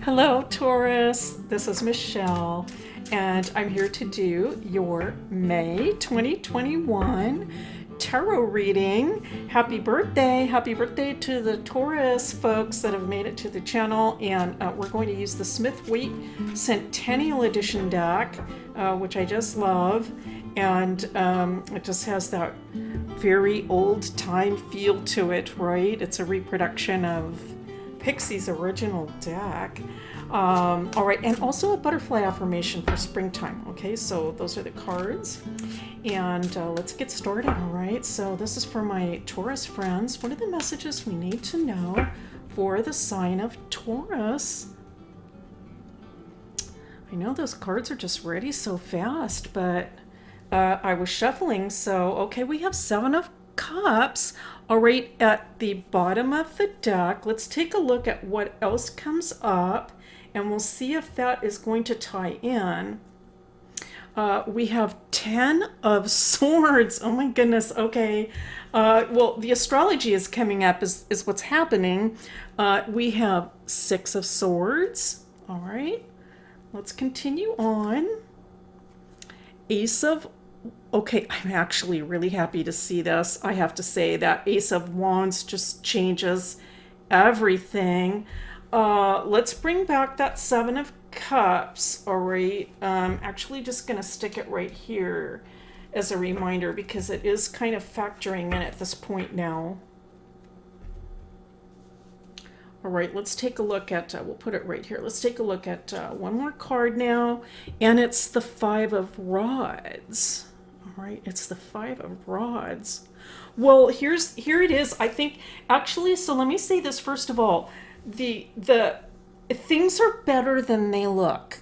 Hello, Taurus. This is Michelle, and I'm here to do your May 2021 tarot reading. Happy birthday! Happy birthday to the Taurus folks that have made it to the channel. And we're going to use the Smith-Waite Centennial Edition deck, which I just love. And it just has that very old time feel to it, right? It's a reproduction of Pixie's original deck. All right, and also a butterfly affirmation for springtime. Okay, so those are the cards. And let's get started, all right? So this is for my Taurus friends. What are the messages we need to know for the sign of Taurus? I know those cards are just ready so fast, but I was shuffling, so okay, we have Seven of Cups. All right, at the bottom of the deck, let's take a look at what else comes up, and we'll see if that is going to tie in. We have 10 of Swords. Oh my goodness, okay. Well, the astrology is coming up is what's happening. We have 6 of Swords. All right, let's continue on. Ace of Okay, I'm actually really happy to see this. I have to say that Ace of Wands just changes everything. Let's bring back that Seven of Cups. All right, actually just going to stick it right here as a reminder because it is kind of factoring in at this point now. All right, let's take a look at, we'll put it right here. Let's take a look at one more card now, and it's the Five of Rods. All right, it's the Five of Rods. Well, here it is. I think actually, so let me say this first of all. The things are better than they look.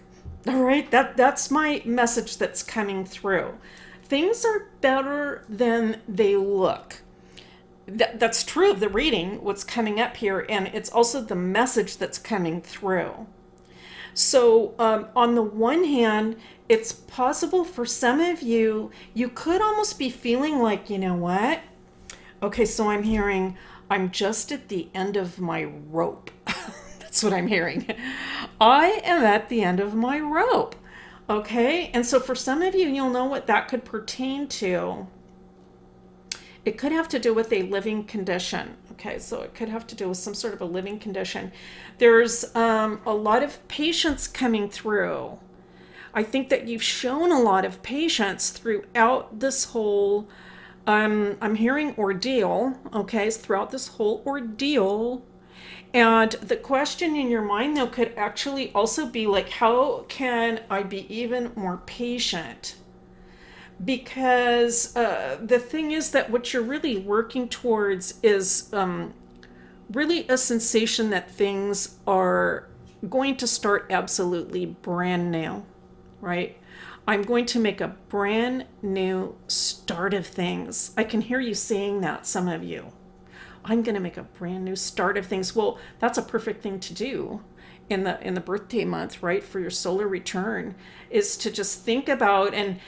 All right, that's my message that's coming through. Things are better than they look. That's true of the reading, what's coming up here, and it's also the message that's coming through. So on the one hand, it's possible for some of you, you could almost be feeling like, you know what? Okay, so I'm hearing, I'm just at the end of my rope. That's what I'm hearing. I am at the end of my rope. Okay, and so for some of you, you'll know what that could pertain to. It could have to do with a living condition. Okay, so it could have to do with some sort of a living condition. There's a lot of patience coming through. I think that you've shown a lot of patience throughout this whole, I'm hearing ordeal, okay, throughout this whole ordeal. And the question in your mind, though, could actually also be like, how can I be even more patient? Because the thing is that what you're really working towards is really a sensation that things are going to start absolutely brand new, right? I'm going to make a brand new start of things. I can hear you saying that, some of you. I'm going to make a brand new start of things. Well, that's a perfect thing to do in the birthday month, right, for your solar return, is to just think about and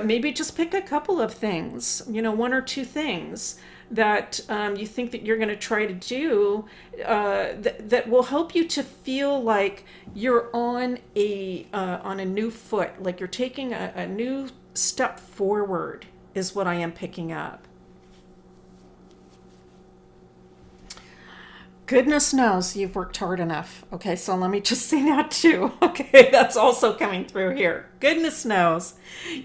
maybe just pick a couple of things, you know, 1 or 2 things that you think that you're going to try to do that will help you to feel like you're on a new foot, like you're taking a new step forward, is what I am picking up. Goodness knows you've worked hard enough. Okay, so let me just say that too. Okay, that's also coming through here. Goodness knows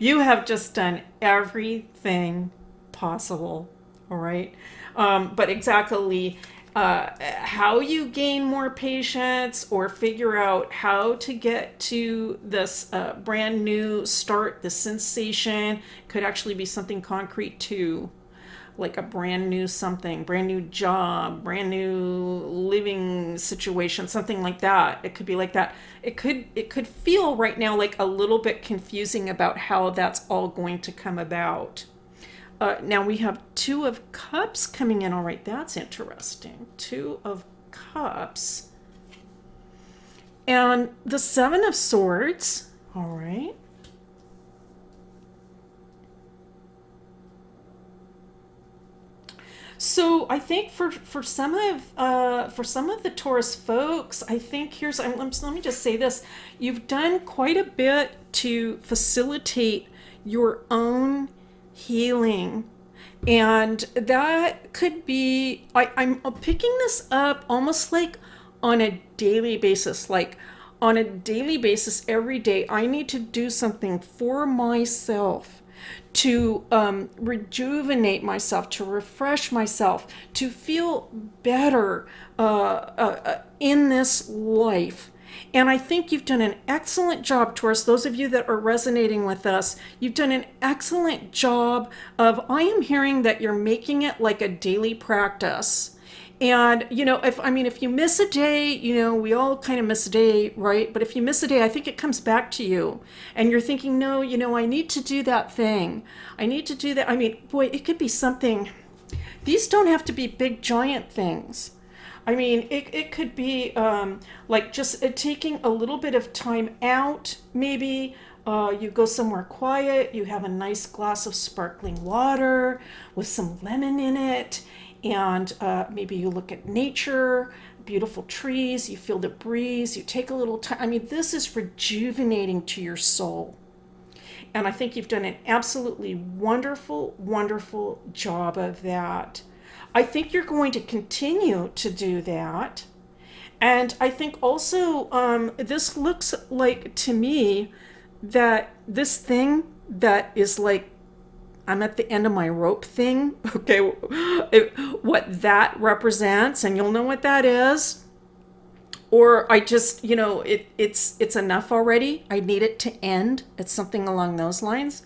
you have just done everything possible. All right, but exactly how you gain more patience or figure out how to get to this brand new start, the sensation could actually be something concrete too. Like a brand new something, brand new job, brand new living situation, something like that. It could be like that. It could feel right now like a little bit confusing about how that's all going to come about. Now we have 2 of Cups coming in. All right, that's interesting. 2 of Cups. And the 7 of Swords. All right. So I think for some of the Taurus folks, I think let me just say this: you've done quite a bit to facilitate your own healing, and that could be I'm picking this up almost like on a daily basis, like on a daily basis every day. I need to do something for myself to rejuvenate myself, to refresh myself, to feel better in this life. And I think you've done an excellent job, Taurus. Those of you that are resonating with us, you've done an excellent job of, I am hearing that you're making it like a daily practice. And, if you miss a day, we all kind of miss a day, right? But if you miss a day, I think it comes back to you. And you're thinking, no, I need to do that thing. I need to do that. Boy, it could be something. These don't have to be big, giant things. It could be like just taking a little bit of time out, maybe. You go somewhere quiet, you have a nice glass of sparkling water with some lemon in it, and maybe you look at nature, beautiful trees, you feel the breeze, you take a little time. This is rejuvenating to your soul. And I think you've done an absolutely wonderful, wonderful job of that. I think you're going to continue to do that. And I think also this looks like to me that this thing that is like, I'm at the end of my rope thing, okay, what that represents, and you'll know what that is. Or I just, it's enough already. I need it to end. It's something along those lines.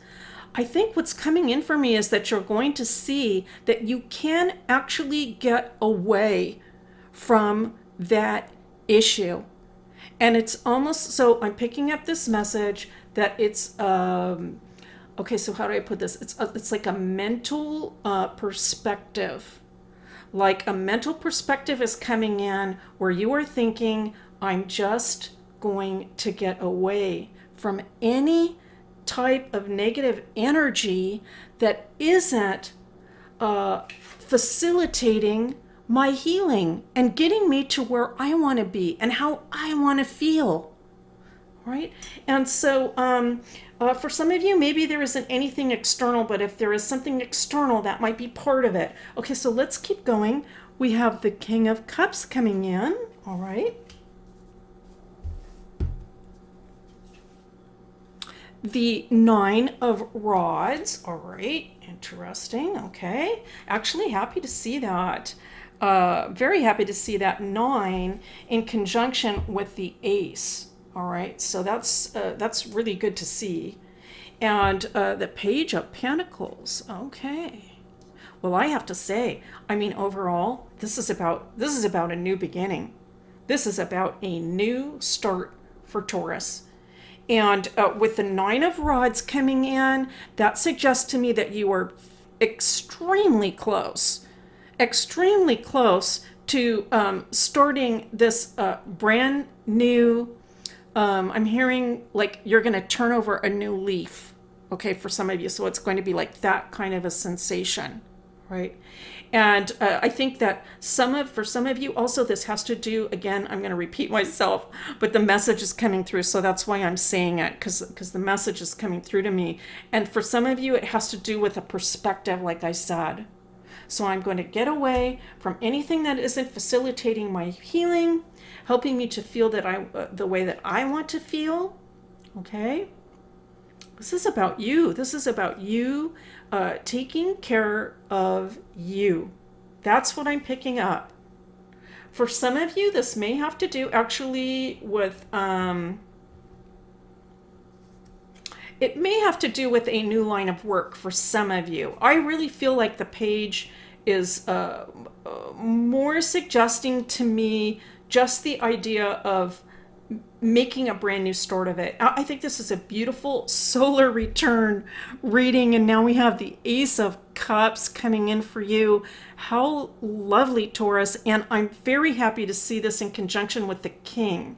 I think what's coming in for me is that you're going to see that you can actually get away from that issue. And it's almost, so I'm picking up this message that it's, okay, so how do I put this? It's like a mental perspective. Like a mental perspective is coming in where you are thinking, I'm just going to get away from any type of negative energy that isn't facilitating my healing and getting me to where I want to be and how I want to feel. Right? And so for some of you, maybe there isn't anything external, but if there is something external, that might be part of it. Okay, so let's keep going. We have the King of Cups coming in. All right. The Nine of Rods. All right. Interesting. Okay. Actually, happy to see that. Very happy to see that 9 in conjunction with the Ace. All right, so that's really good to see. And the Page of Pentacles. Okay. Well, I have to say, overall, this is about a new beginning. This is about a new start for Taurus. And with the 9 of Rods coming in, that suggests to me that you are extremely close to starting this brand new. I'm hearing like you're going to turn over a new leaf, okay, for some of you. So it's going to be like that kind of a sensation, right? And I think that for some of you also, this has to do, again, I'm going to repeat myself, but the message is coming through. So that's why I'm saying it, because the message is coming through to me. And for some of you, it has to do with a perspective, like I said. So I'm going to get away from anything that isn't facilitating my healing, helping me to feel that the way that I want to feel. Okay? This is about you. This is about you taking care of you. That's what I'm picking up. For some of you, this may have to do actually with, it may have to do with a new line of work for some of you. I really feel like the page is more suggesting to me just the idea of making a brand new start of it. I think this is a beautiful solar return reading, and now we have the Ace of Cups coming in for you. How lovely, Taurus. And I'm very happy to see this in conjunction with the King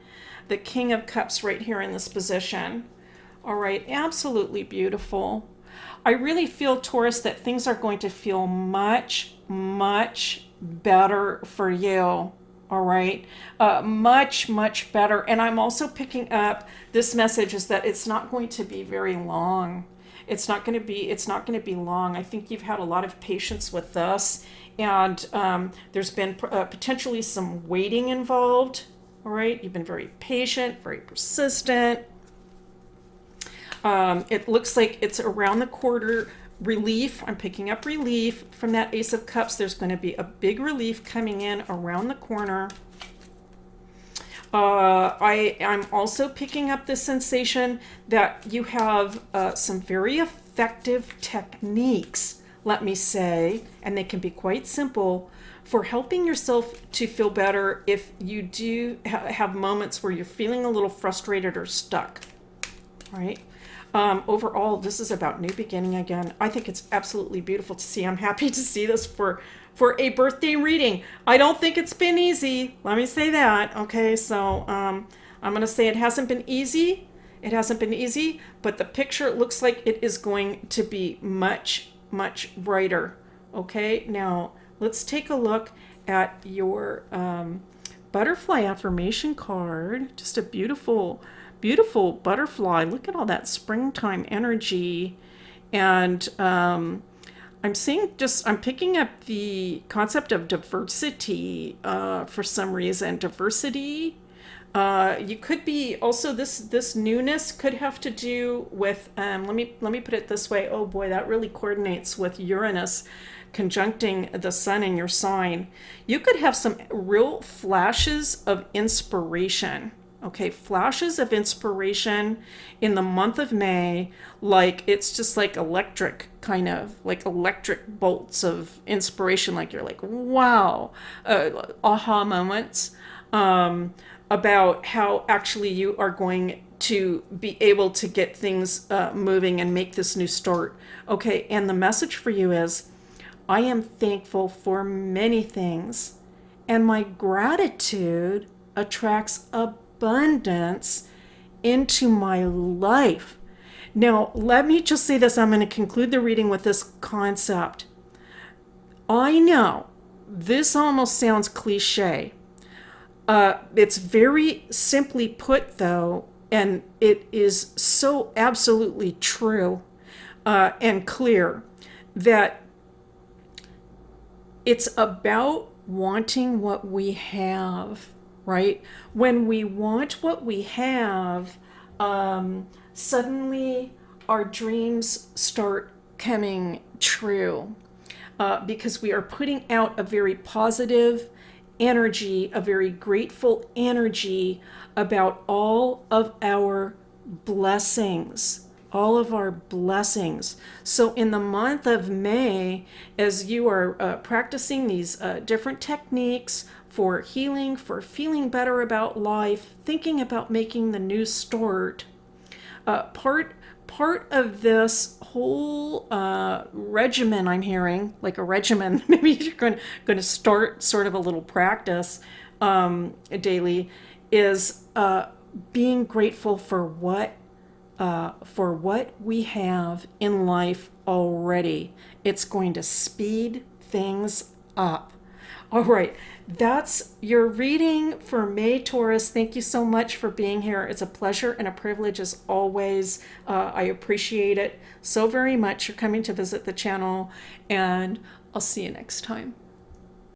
of Cups right here in this position. All right, absolutely beautiful. I really feel, Taurus, that things are going to feel much, much better for you. All right. Much, much better. And I'm also picking up this message is that it's not going to be very long. It's not going to be long. I think you've had a lot of patience with this, and there's been potentially some waiting involved. All right. You've been very patient, very persistent. It looks like it's around the quarter. Relief, I'm picking up relief from that Ace of Cups. There's going to be a big relief coming in around the corner. I'm also picking up the sensation that you have some very effective techniques, let me say, and they can be quite simple, for helping yourself to feel better if you do have moments where you're feeling a little frustrated or stuck, right? Overall, this is about new beginning again. I think it's absolutely beautiful to see. I'm happy to see this for a birthday reading. I don't think it's been easy. Let me say that. Okay, so I'm going to say it hasn't been easy. It hasn't been easy, but the picture looks like it is going to be much, much brighter. Okay, now let's take a look at your butterfly affirmation card. Just a beautiful butterfly. Look at all that springtime energy. And I'm picking up the concept of diversity for some reason. Diversity. You could be also this newness could have to do with let me put it this way. Oh boy, that really coordinates with Uranus conjuncting the sun in your sign. You could have some real flashes of inspiration. Okay, flashes of inspiration in the month of May, like it's just like electric, kind of like electric bolts of inspiration, like you're like, wow, aha moments about how actually you are going to be able to get things moving and make this new start. Okay, and the message for you is, I am thankful for many things, and my gratitude attracts abundance into my life. Now, let me just say this. I'm going to conclude the reading with this concept. I know this almost sounds cliche. It's very simply put, though, and it is so absolutely true and clear that it's about wanting what we have. Right? When we want what we have, suddenly our dreams start coming true because we are putting out a very positive energy, a very grateful energy about all of our blessings. All of our blessings. So in the month of May, as you are practicing these different techniques for healing, for feeling better about life, thinking about making the new start, part of this whole regimen I'm hearing, like a regimen, maybe you're going to start sort of a little practice daily, is being grateful for what we have in life already. It's going to speed things up. All right, that's your reading for May, Taurus. Thank you so much for being here. It's a pleasure and a privilege as always. I appreciate it so very much. You're coming to visit the channel, and I'll see you next time.